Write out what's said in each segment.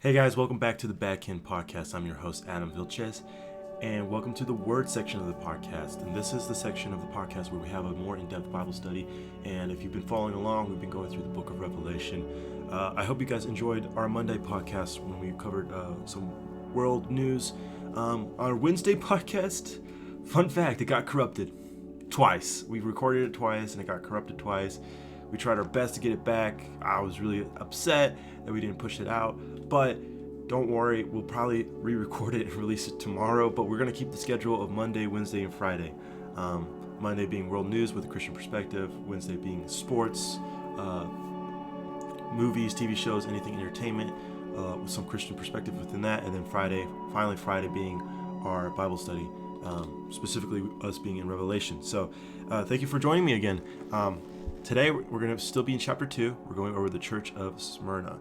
Hey guys, welcome back to the Backhand Podcast. I'm your host, Adam Vilches, and welcome to the Word section of the podcast. And this is the section of the podcast where we have a more in-depth Bible study. And if you've been following along, we've been going through the book of Revelation. I hope you guys enjoyed our Monday podcast when we covered some world news. Our Wednesday podcast, fun fact, it got corrupted twice. We recorded it twice and it got corrupted twice. We tried our best to get it back. I was really upset that we didn't push it out, but don't worry, we'll probably re-record it and release it tomorrow, but we're going to keep the schedule of Monday, Wednesday, and Friday. Monday being world news with a Christian perspective, Wednesday being sports, movies, TV shows, anything entertainment with some Christian perspective within that, and then Friday being our Bible study, specifically us being in Revelation. So thank you for joining me again. Today, we're going to still be in chapter 2. We're going over the church of Smyrna.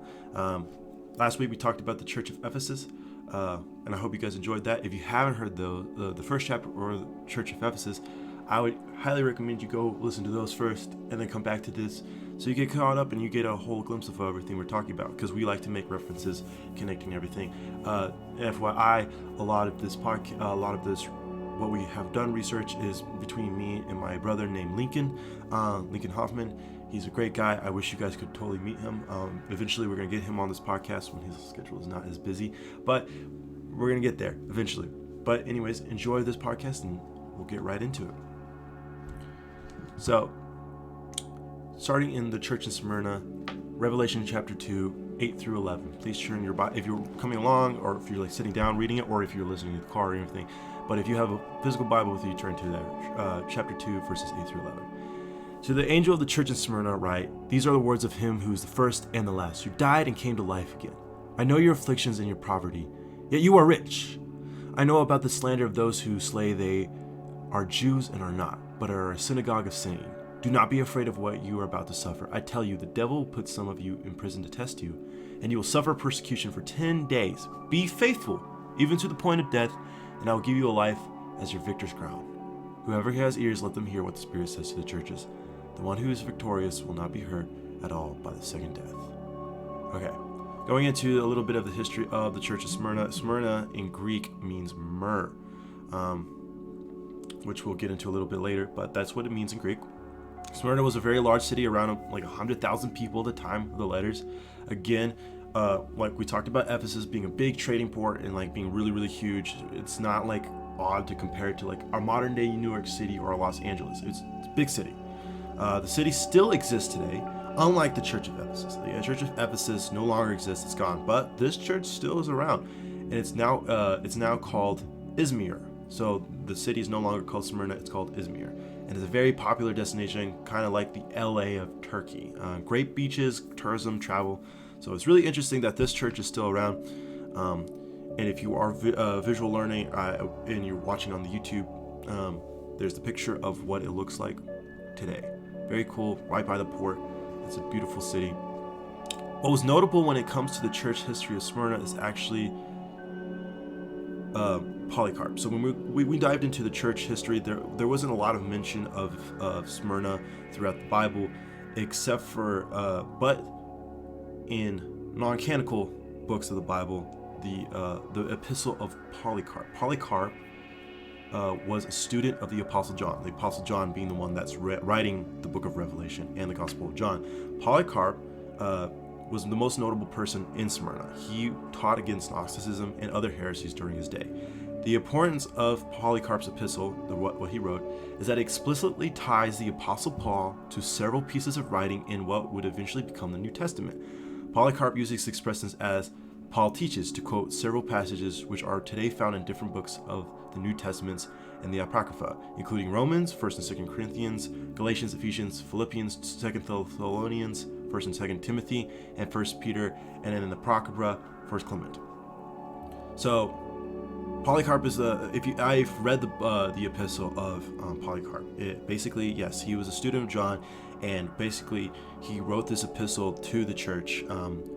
Last week, we talked about the church of Ephesus, and I hope you guys enjoyed that. If you haven't heard the first chapter or the church of Ephesus, I would highly recommend you go listen to those first and then come back to this so you get caught up and you get a whole glimpse of everything we're talking about, because we like to make references, connecting everything. FYI, a lot of this, what we have done research is between me and my brother named Lincoln Hoffman. He's a great guy. I wish you guys could totally meet him. Eventually, we're going to get him on this podcast when his schedule is not as busy, but we're going to get there eventually. But anyways, enjoy this podcast and we'll get right into it. So, starting in the church in Smyrna, Revelation chapter 2, 8 through 11. Please turn your Bible, if you're coming along or if you're like sitting down reading it, or if you're listening to the car or anything. But if you have a physical Bible with you, turn to that, chapter 2, verses 8 through 11. To the angel of the church in Smyrna write, these are the words of him who is the first and the last, who died and came to life again. I know your afflictions and your poverty, yet you are rich. I know about the slander of those who say they are Jews and are not, but are a synagogue of Satan. Do not be afraid of what you are about to suffer. I tell you, the devil will put some of you in prison to test you, and you will suffer persecution for 10 days. Be faithful, even to the point of death, and I will give you a life as your victor's crown. Whoever has ears, let them hear what the Spirit says to the churches. The one who is victorious will not be hurt at all by the second death. Okay, going into a little bit of the history of the church of Smyrna. Smyrna in Greek means myrrh, which we'll get into a little bit later, but that's what it means in Greek. Smyrna was a very large city, around like 100,000 people at the time of the letters. Again, like we talked about Ephesus being a big trading port and like being really, really huge. It's not like odd to compare it to like our modern day New York City or Los Angeles. It's a big city. The city still exists today, unlike the church of Ephesus. The church of Ephesus no longer exists; it's gone. But this church still is around, and it's now called Izmir. So the city is no longer called Smyrna; it's called Izmir, and it's a very popular destination, kind of like the LA of Turkey. Great beaches, tourism, travel. So it's really interesting that this church is still around. And if you are visual learning and you're watching on the YouTube, there's the picture of what it looks like today. Very cool, right by the port. It's a beautiful city. What was notable when it comes to the church history of Smyrna is actually Polycarp. So when we dived into the church history, there wasn't a lot of mention of Smyrna throughout the Bible, except for but in non-canonical books of the Bible, the epistle of Polycarp. Polycarp was a student of the Apostle John. The Apostle John being the one that's writing the book of Revelation and the Gospel of John. Polycarp was the most notable person in Smyrna. He taught against Gnosticism and other heresies during his day. The importance of Polycarp's epistle, what he wrote, is that it explicitly ties the Apostle Paul to several pieces of writing in what would eventually become the New Testament. Polycarp uses expressions as Paul teaches to quote several passages which are today found in different books of the New Testaments and the Apocrypha, including Romans, 1st and 2nd Corinthians, Galatians, Ephesians, Philippians, 2nd Thessalonians, 1st and 2nd Timothy, and 1st Peter, and then in the Apocrypha, 1st Clement. So Polycarp is I've read the epistle of Polycarp. It basically, yes, he was a student of John, and basically he wrote this epistle to the church,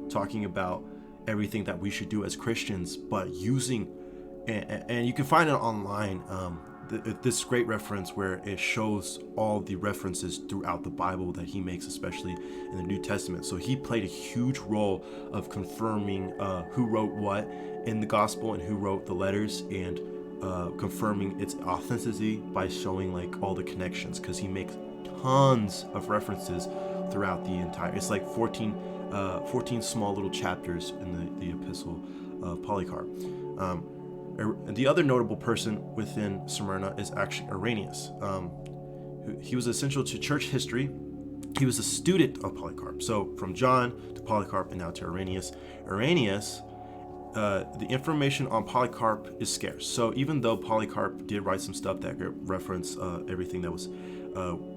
talking about everything that we should do as Christians, but using, and you can find it online. this great reference where it shows all the references throughout the Bible that he makes, especially in the New Testament. So he played a huge role of confirming who wrote what in the gospel and who wrote the letters, and confirming its authenticity by showing like all the connections, because he makes tons of references throughout the entire. It's like 14 small little chapters in the epistle of Polycarp. The other notable person within Smyrna is actually Irenaeus. He was essential to church history. He was a student of Polycarp. So from John to Polycarp and now to Irenaeus. Irenaeus, the information on Polycarp is scarce. So even though Polycarp did write some stuff that reference everything that was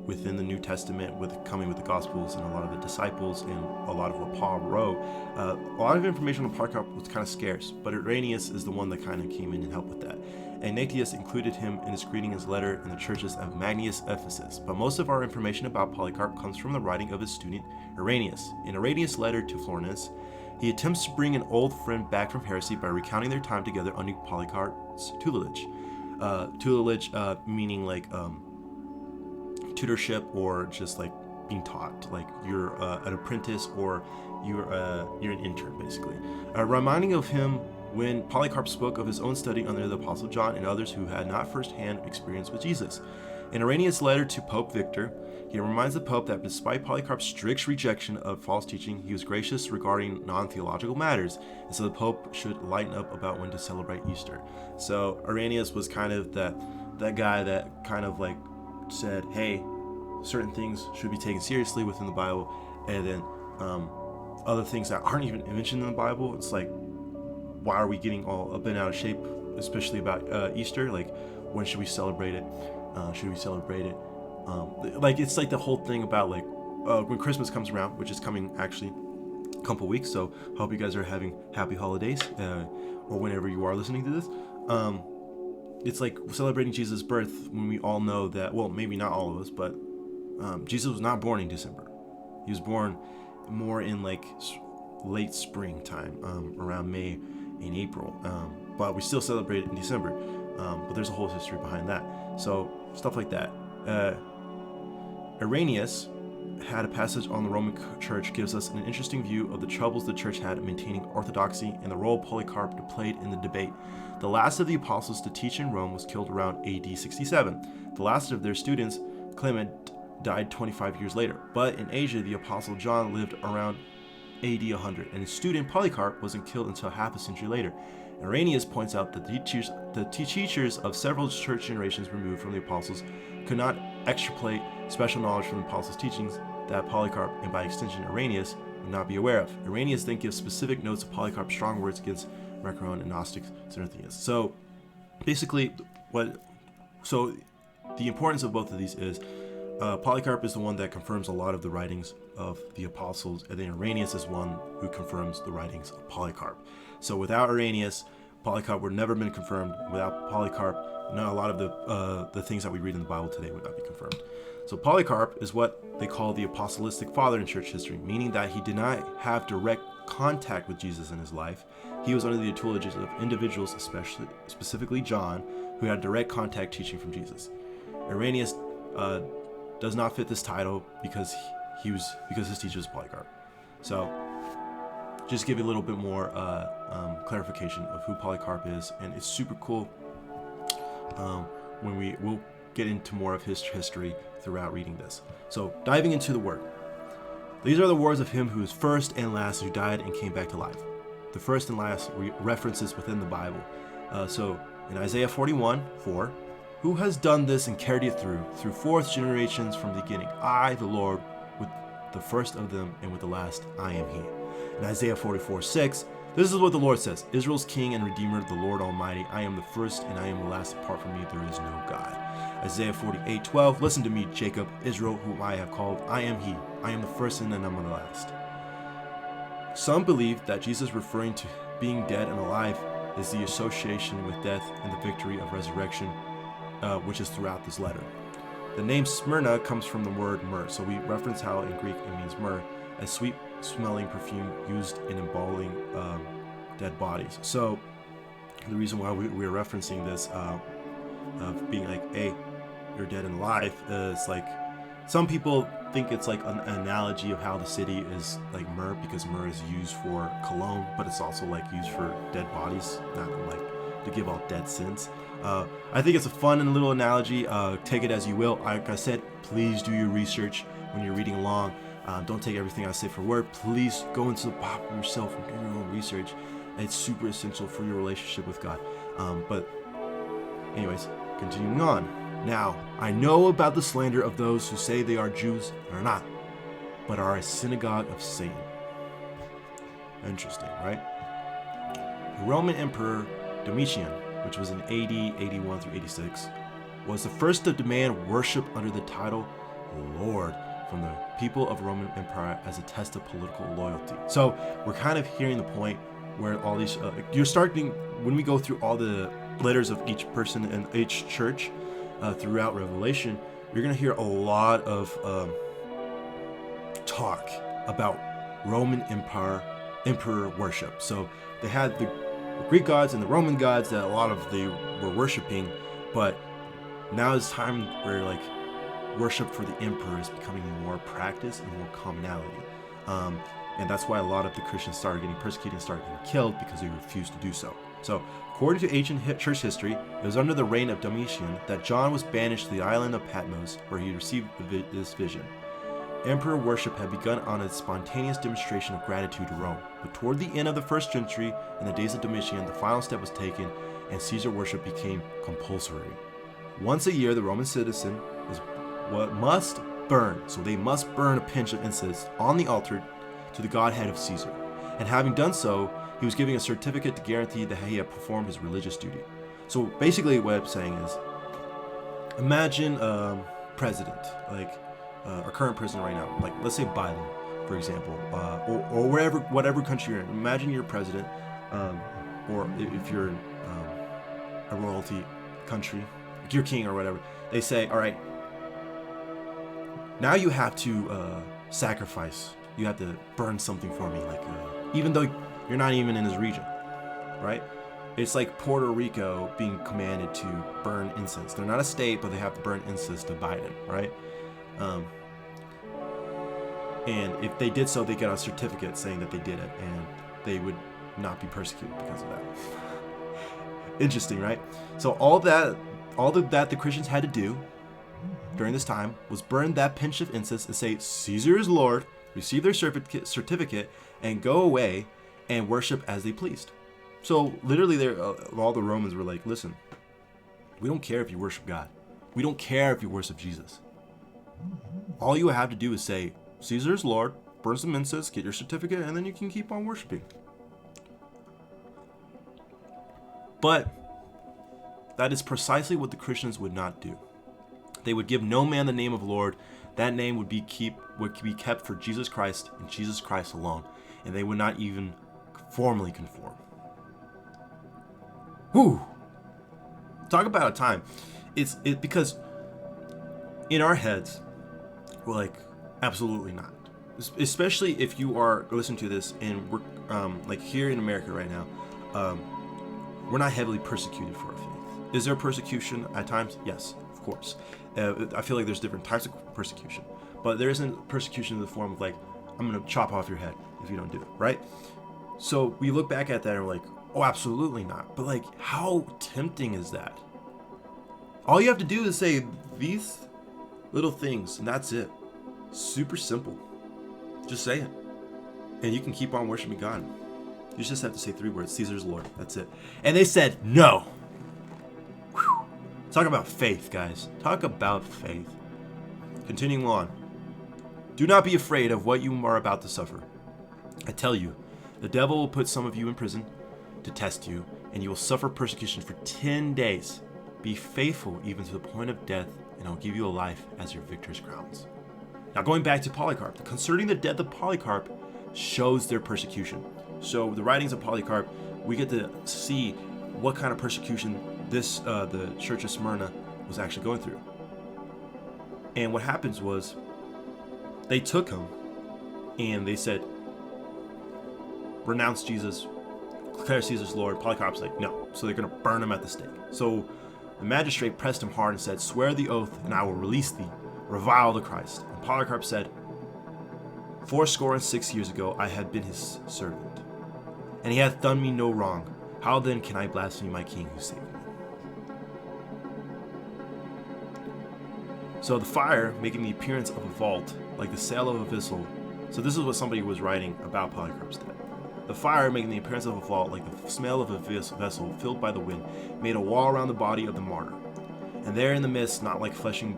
within the New Testament, coming with the Gospels and a lot of the disciples and a lot of what Paul wrote, a lot of information on Polycarp was kind of scarce, but Irenaeus is the one that kind of came in and helped with that. Ignatius included him in his greeting his letter in the churches of Magnius, Ephesus, but most of our information about Polycarp comes from the writing of his student Irenaeus. In Irenaeus' letter to Florence, he attempts to bring an old friend back from heresy by recounting their time together under Polycarp's tutelage. Tutelage meaning like tutorship, or just like being taught, like you're an apprentice, or you're an intern basically. Reminding of him when Polycarp spoke of his own study under the Apostle John and others who had not first-hand experience with Jesus. In Irenaeus' letter to Pope Victor, he reminds the Pope that despite Polycarp's strict rejection of false teaching, he was gracious regarding non-theological matters, and so the Pope should lighten up about when to celebrate Easter. So Irenaeus was kind of that guy that kind of like said, hey, certain things should be taken seriously within the Bible, and then other things that aren't even mentioned in the Bible, it's like, why are we getting all bent out of shape, especially about Easter? Like, when should we celebrate it? Should we celebrate it? Like, it's like the whole thing about like when Christmas comes around, which is coming actually a couple weeks, so hope you guys are having happy holidays, or whenever you are listening to this. It's like celebrating Jesus' birth when we all know that, well, maybe not all of us, but Jesus was not born in December. He was born more in like late springtime, around May and April, but we still celebrate it in December. But there's a whole history behind that. So stuff like that. Irenaeus had a passage on the Roman Church gives us an interesting view of the troubles the church had in maintaining orthodoxy and the role Polycarp played in the debate. The last of the apostles to teach in Rome was killed around AD 67. The last of their students, Clement, died 25 years later. But in Asia, the apostle John lived around AD 100, and his student Polycarp wasn't killed until half a century later. Irenaeus points out that the teachers of several church generations removed from the apostles could not extrapolate special knowledge from the apostles' teachings that Polycarp, and by extension Irenaeus, would not be aware of. Irenaeus then gives specific notes of Polycarp's strong words against Macaron and Gnostic syntheism. So basically, the importance of both of these is Polycarp is the one that confirms a lot of the writings of the apostles, and then Irenaeus is one who confirms the writings of Polycarp. So without Irenaeus, Polycarp would never have been confirmed. Without Polycarp, a lot of the things that we read in the Bible today would not be confirmed. So Polycarp is what they call the apostolic father in church history, meaning that he did not have direct contact with Jesus in his life. He was under the tutelage of individuals, specifically John, who had direct contact teaching from Jesus. Irenaeus does not fit this title because his teacher is Polycarp. So just give you a little bit more clarification of who Polycarp is, and it's super cool when we'll get into more of his history throughout reading this. So diving into the word. These are the words of him who is first and last, who died and came back to life. The first and last references within the Bible. So in Isaiah 41:4, who has done this and carried it through 4 generations from the beginning? I, the Lord, with the first of them, and with the last, I am he. In Isaiah 44:6, this is what the Lord says, Israel's King and Redeemer, the Lord Almighty, I am the first and I am the last, apart from me there is no God. Isaiah 48:12, listen to me, Jacob, Israel, whom I have called, I am he, I am the first and I am the last. Some believe that Jesus referring to being dead and alive is the association with death and the victory of resurrection, which is throughout this letter. The name Smyrna comes from the word myrrh, so we reference how in Greek it means myrrh, a sweet smelling perfume used in embalming dead bodies. So the reason why we're referencing this of being like, hey, you're dead and alive. It's like some people think it's like an analogy of how the city is like myrrh, because myrrh is used for cologne, but it's also like used for dead bodies, not like to give off dead sins. I think it's a fun and little analogy. Take it as you will. Like I said, please do your research when you're reading along. Don't take everything I say for word. Please go into the Bible yourself and do your own research. It's super essential for your relationship with God. But anyways, continuing on. Now, I know about the slander of those who say they are Jews and are not, but are a synagogue of Satan. Interesting, right? The Roman Emperor Domitian, which was in AD 81 through 86, was the first to demand worship under the title Lord from the people of Roman Empire as a test of political loyalty. So we're kind of hearing the point where all these, you're starting, when we go through all the letters of each person and each church throughout Revelation, you're going to hear a lot of talk about Roman emperor worship. So they had the Greek gods and the Roman gods that a lot of they were worshiping, but now it's time where like worship for the emperor is becoming more practice and more commonality. And that's why a lot of the Christians started getting persecuted and started getting killed, because they refused to do so. So, according to ancient church history, it was under the reign of Domitian that John was banished to the island of Patmos, where he received this vision. Emperor worship had begun on a spontaneous demonstration of gratitude to Rome, but toward the end of the 1st century, in the days of Domitian, the final step was taken, and Caesar worship became compulsory. Once a year, the Roman citizen must burn, so they must burn a pinch of incense on the altar to the godhead of Caesar. And having done so, he was giving a certificate to guarantee that he had performed his religious duty. So basically what I'm saying is, imagine president, like our current president right now, like let's say Biden, for example, or whatever country you're in. Imagine you're president, or if you're in a royalty country, like you're king or whatever. They say, all right, now you have to sacrifice. You have to burn something for me, like even though you're not even in his region, right? It's like Puerto Rico being commanded to burn incense. They're not a state, but they have to burn incense to Biden, right? And if they did so, they get a certificate saying that they did it, and they would not be persecuted because of that. Interesting, right? So all that the Christians had to do during this time was burn that pinch of incense and say, Caesar is Lord, receive their certificate, and go away and worship as they pleased. So literally, all the Romans were like, listen, we don't care if you worship God. We don't care if you worship Jesus. All you have to do is say, Caesar is Lord, burn some incense, get your certificate, and then you can keep on worshiping. But that is precisely what the Christians would not do. They would give no man the name of Lord. That name would be kept for Jesus Christ and Jesus Christ alone, and they would not even formally conform. Whew! Talk about a time. It's because in our heads, we're like, absolutely not. Especially if you are listening to this and we're like here in America right now, we're not heavily persecuted for our faith. Is there persecution at times? Yes, of course. I feel like there's different types of persecution, but there isn't persecution in the form of like, I'm going to chop off your head if you don't do it, right? So we look back at that and we're like, oh, absolutely not. But like, how tempting is that? All you have to do is say these little things, and that's it. Super simple. Just say it. And you can keep on worshiping God. You just have to say 3 words, Caesar's Lord. That's it. And they said no. Whew. Talk about faith, guys. Talk about faith. Continuing on. Do not be afraid of what you are about to suffer. I tell you, the devil will put some of you in prison to test you, and you will suffer persecution for 10 days. Be faithful even to the point of death, and I'll give you a life as your victor's crowns. Now going back to Polycarp, concerning the death of Polycarp shows their persecution. So the writings of Polycarp, we get to see what kind of persecution the church of Smyrna was actually going through. And what happens was, they took him and they said, renounce Jesus, declare Caesar's Lord. Polycarp's like, no. So they're going to burn him at the stake. So The magistrate pressed him hard and said, "Swear the oath, and I will release thee. Revile the Christ." And Polycarp said, 66 years ago I had been his servant, and he hath done me no wrong. How then can I blaspheme my king who saved me? So the fire making the appearance of a vault, like the sail of a vessel. So this is what somebody was writing about Polycarp's death. The fire making the appearance of a vault, like the smell of a vessel filled by the wind, made a wall around the body of the martyr. And there in the midst, not like flesh burning,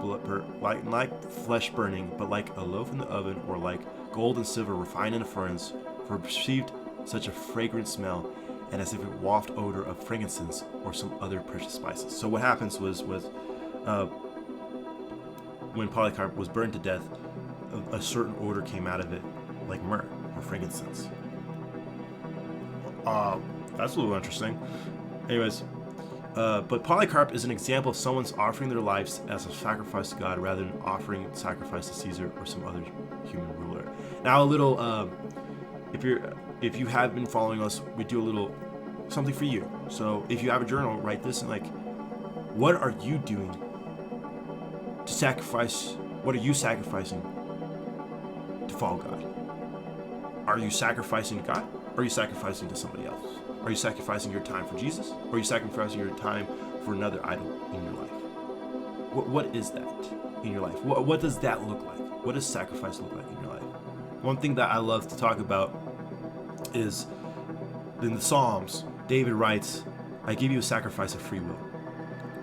but like a loaf in the oven, or like gold and silver refined in a furnace, for perceived such a fragrant smell, and as if it waft odor of frankincense or some other precious spices. So what happens was when Polycarp was burned to death, a certain odor came out of it, like myrrh or frankincense. That's a little interesting. Anyways, but Polycarp is an example of someone's offering their lives as a sacrifice to God rather than offering sacrifice to Caesar or some other human ruler. Now, a little, if you have been following us, we do a little something for you. So if you have a journal, write this, and like, what are you doing to sacrifice? What are you sacrificing to follow God? Are you sacrificing to God? Or are you sacrificing to somebody else? Are you sacrificing your time for Jesus? Or are you sacrificing your time for another idol in your life? What is that in your life? What does that look like? What does sacrifice look like in your life? One thing that I love to talk about is in the Psalms, David writes, "I give you a sacrifice of free will."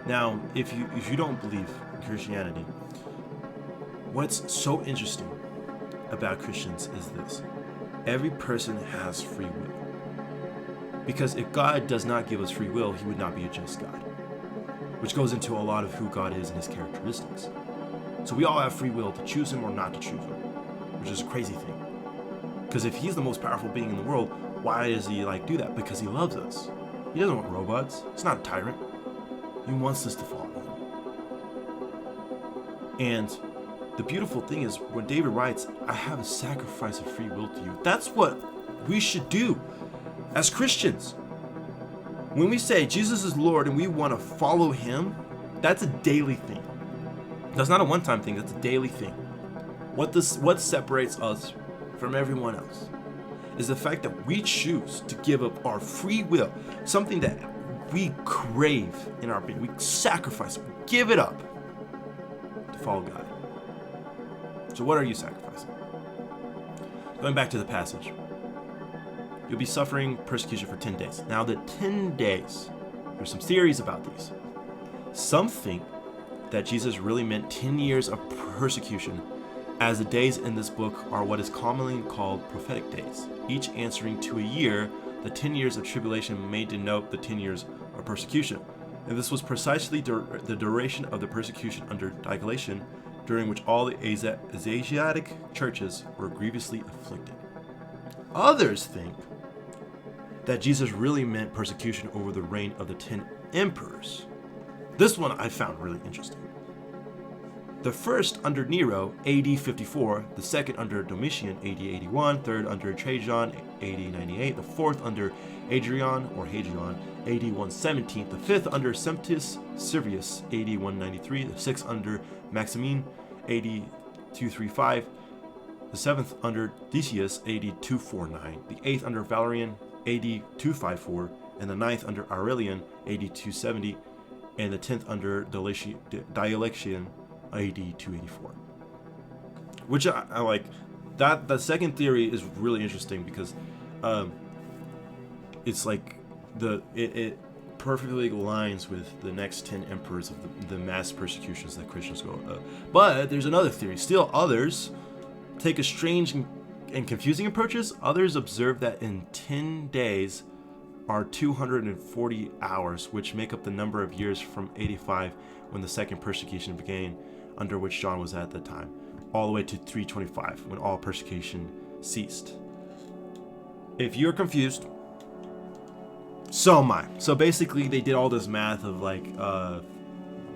Now, if you don't believe in Christianity, what's so interesting about Christians is this: every person has free will. Because if God does not give us free will, he would not be a just God, which goes into a lot of who God is and his characteristics. So we all have free will to choose him or not to choose him, which is a crazy thing. Because if he's the most powerful being in the world, why does he do that? Because he loves us. He doesn't want robots. He's not a tyrant. He wants us to follow him. And the beautiful thing is when David writes, "I have a sacrifice of free will to you," that's what we should do as Christians. When we say Jesus is Lord and we want to follow him, that's a daily thing. That's not a one-time thing, that's a daily thing. What separates us from everyone else is the fact that we choose to give up our free will, something that we crave in our being. We sacrifice, we give it up to follow God. So what are you sacrificing? Going back to the passage, you'll be suffering persecution for 10 days. Now the 10 days, there's some theories about these. Some think that Jesus really meant 10 years of persecution, as the days in this book are what is commonly called prophetic days, each answering to a year. The 10 years of tribulation may denote the 10 years of persecution. And this was precisely the duration of the persecution under Diocletian, during which all the Asiatic churches were grievously afflicted. Others think that Jesus really meant persecution over the reign of the 10 emperors. This one I found really interesting. The first under Nero, AD 54, the second under Domitian, AD 81, third under Trajan, AD 98, the fourth under Hadrian, AD 117, the fifth under Semptius Severus, AD 193, the sixth under Maximin, AD 235, the seventh under Decius, AD 249, the eighth under Valerian, AD 254, and the ninth under Aurelian, AD 270, and the 10th under Diocletian, AD 284. Which I like. That the second theory is really interesting because it's like it perfectly aligns with the next 10 emperors of the mass persecutions that Christians go. But there's another theory. Still, others take a strange and confusing approaches. Others observe that in 10 days are 240 hours, which make up the number of years from 85, when the second persecution began, under which John was at the time, all the way to 325, when all persecution ceased. If you're confused, so am I. So basically, they did all this math of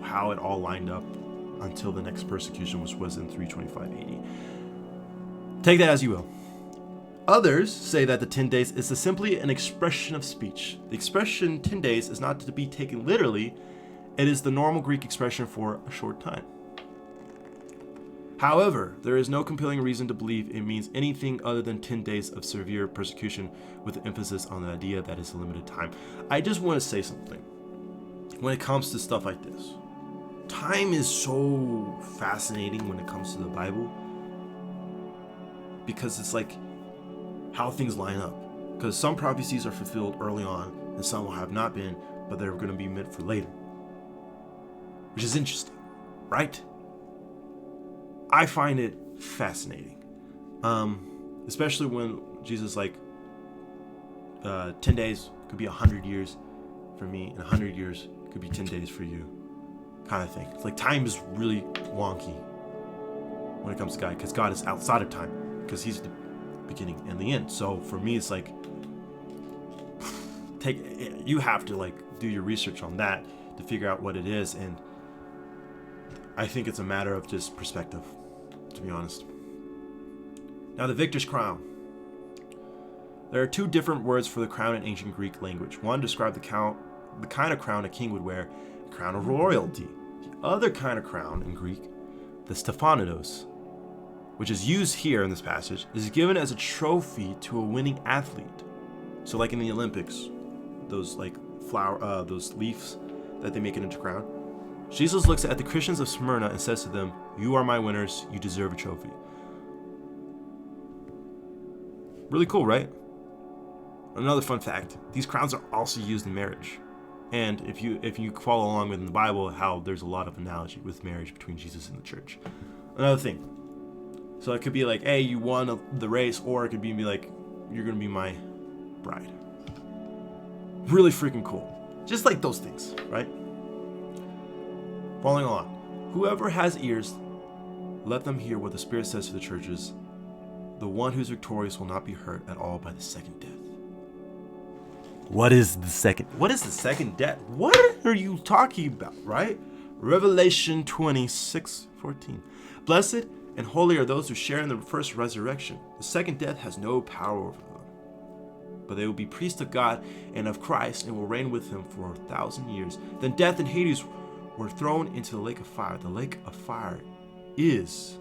how it all lined up until the next persecution, which was in 325 AD. Take that as you will. Others say that the 10 days is simply an expression of speech. The expression 10 days is not to be taken literally, It is the normal Greek expression for a short time. However, there is no compelling reason to believe it means anything other than 10 days of severe persecution, with the emphasis on the idea that it's a limited time. I just want to say something. When it comes to stuff like this, time is so fascinating when it comes to the Bible, because it's like how things line up. Because some prophecies are fulfilled early on, and some have not been, but they're going to be meant for later. Which is interesting, right? I find it fascinating. Especially when Jesus, like, 10 days could be 100 years for me, and 100 years could be 10 days for you, kind of thing. It's like time is really wonky when it comes to God, because God is outside of time, because he's the beginning and the end. So for me, it's like, you have to like do your research on that to figure out what it is, and I think it's a matter of just perspective, to be honest. Now, the victor's crown. There are two different words for the crown in ancient Greek language. One described the kind of crown a king would wear, a crown of royalty. The other kind of crown in Greek, the stephanodos, which is used here in this passage, is given as a trophy to a winning athlete. So like in the Olympics, those like those leaves that they make it into crown. Jesus looks at the Christians of Smyrna and says to them, "You are my winners, you deserve a trophy." Really cool, right? Another fun fact, these crowns are also used in marriage. And if you follow along with in the Bible, how there's a lot of analogy with marriage between Jesus and the church. Another thing. So it could be like, hey, you won the race, or it could be like, you're going to be my bride. Really freaking cool. Just like those things, right? Following along. Whoever has ears, let them hear what the Spirit says to the churches. The one who's victorious will not be hurt at all by the second death. What is the second death? What are you talking about, right? Revelation 26:14. Blessed and holy are those who share in the first resurrection. The second death has no power over them. But they will be priests of God and of Christ, and will reign with him for 1,000 years. Then death and Hades were thrown into the lake of fire. The lake of fire is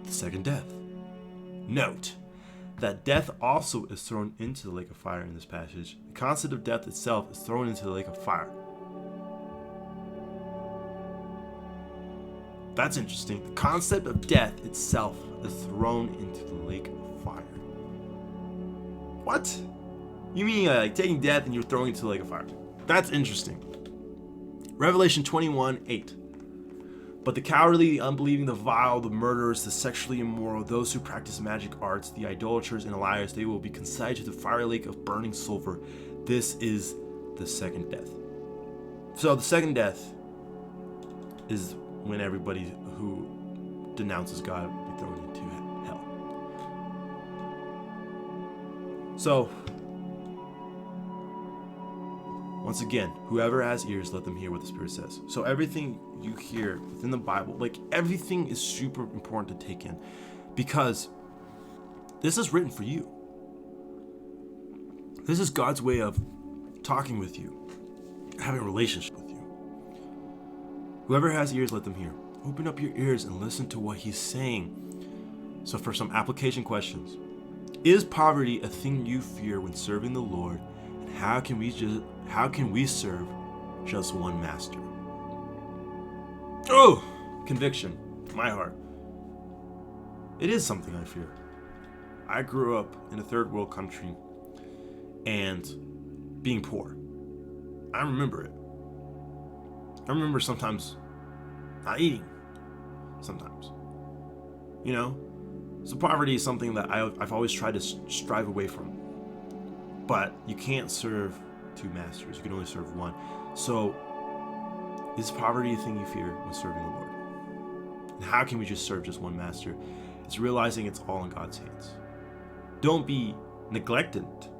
the second death. Note that death also is thrown into the lake of fire in this passage. The concept of death itself is thrown into the lake of fire. That's interesting. The concept of death itself is thrown into the lake of fire. What? You mean like taking death and you're throwing it into the lake of fire? That's interesting. Revelation 21:8. But the cowardly, the unbelieving, the vile, the murderers, the sexually immoral, those who practice magic arts, the idolaters and liars, they will be consigned to the fiery lake of burning sulfur. This is the second death. So the second death is when everybody who denounces God will be thrown into hell. So, once again, whoever has ears, let them hear what the Spirit says. So everything you hear within the Bible, like everything is super important to take in, because this is written for you. This is God's way of talking with you, having a relationship with you. Whoever has ears, let them hear. Open up your ears and listen to what he's saying. So for some application questions, is poverty a thing you fear when serving the Lord? And how can we serve just one master? Oh, conviction, my heart. It is something I fear. I grew up in a third world country and being poor. I remember it. I remember sometimes not eating. Sometimes. You know? So poverty is something that I've always tried to strive away from. But you can't serve two masters. You can only serve one. So, is poverty a thing you fear when serving the Lord? And how can we just serve just one master? It's realizing it's all in God's hands. Don't be neglectant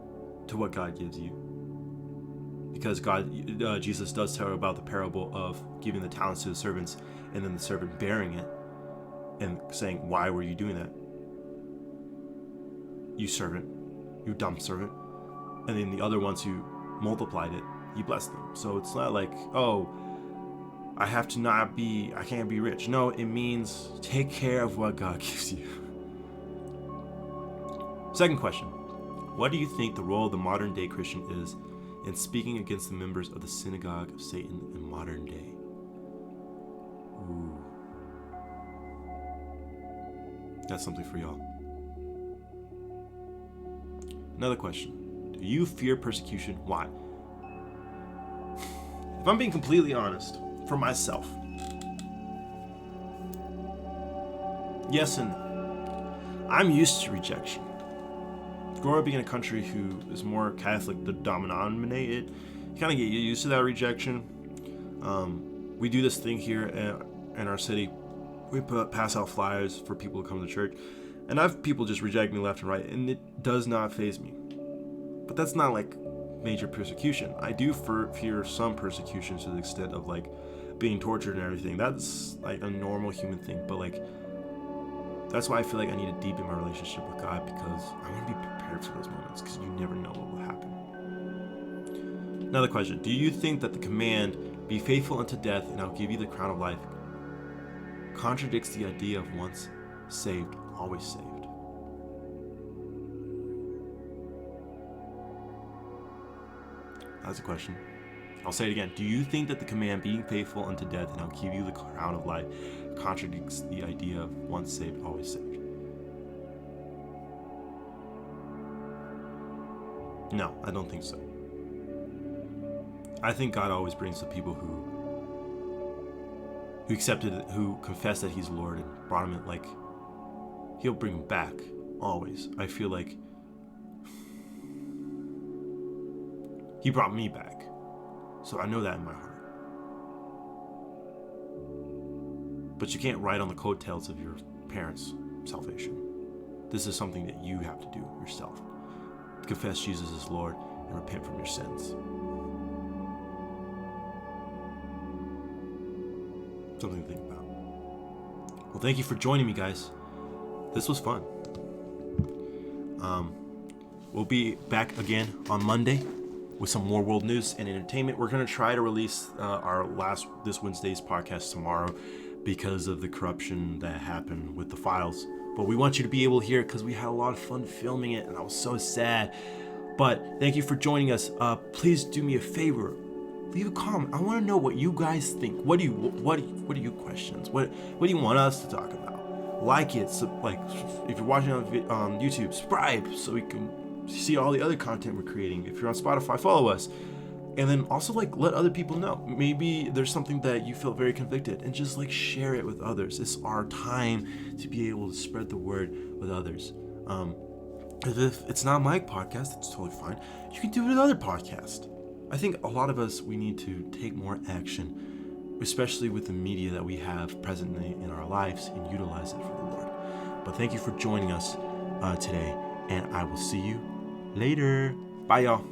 to what God gives you. Because Jesus does tell about the parable of giving the talents to the servants and then the servant bearing it and saying, why were you doing that? You servant, you dumb servant. And then the other ones who multiplied it, he blessed them. So it's not like, oh, I can't be rich. No, it means take care of what God gives you. Second question. What do you think the role of the modern day Christian is in speaking against the members of the synagogue of Satan in modern day? Ooh. That's something for y'all. Another question. Do you fear persecution? Why? If I'm being completely honest, for myself, yes and no. I'm used to rejection. Growing up in a country who is more Catholic denominated, you kind of get used to that rejection. We do this thing here in our city. We pass out flyers for people to come to church, and I have people just reject me left and right, and it does not faze me. But that's not like major persecution. I do fear some persecution to the extent of like being tortured and everything. That's like a normal human thing, but like that's why I feel like I need to deepen my relationship with God, because I want to be prepared for those moments, because you never know what will happen. Another question. Do you think that the command, be faithful unto death and I'll give you the crown of life, contradicts the idea of once saved, always saved? That's a question. I'll say it again. Do you think that the command, being faithful unto death and I'll give you the crown of life, contradicts the idea of once saved, always saved? No, I don't think so. I think God always brings the people who accepted it, who confessed that He's Lord and brought Him in, like, He'll bring them back, always. I feel like He brought me back. So I know that in my heart. But you can't ride on the coattails of your parents' salvation. This is something that you have to do yourself. Confess Jesus as Lord and repent from your sins. Something to think about. Well, thank you for joining me, guys. This was fun. We'll be back again on Monday with some more world news and entertainment. We're going to try to release this Wednesday's podcast tomorrow because of the corruption that happened with the files. But we want you to be able to hear it because we had a lot of fun filming it and I was so sad. But thank you for joining us. Please do me a favor. Leave a comment. I want to know what you guys think. What are your questions? What do you want us to talk about? Like it. So, like, if you're watching on YouTube, subscribe so we can see all the other content we're creating. If you're on Spotify, follow us. And then also, like, let other people know. Maybe there's something that you feel very convicted, and just like share it with others. It's our time to be able to spread the word with others. If it's not my podcast, it's totally fine. You can do it with other podcasts. I think a lot of us, we need to take more action, especially with the media that we have presently in our lives, and utilize it for the Lord. But thank you for joining us today, and I will see you later. Bye, y'all.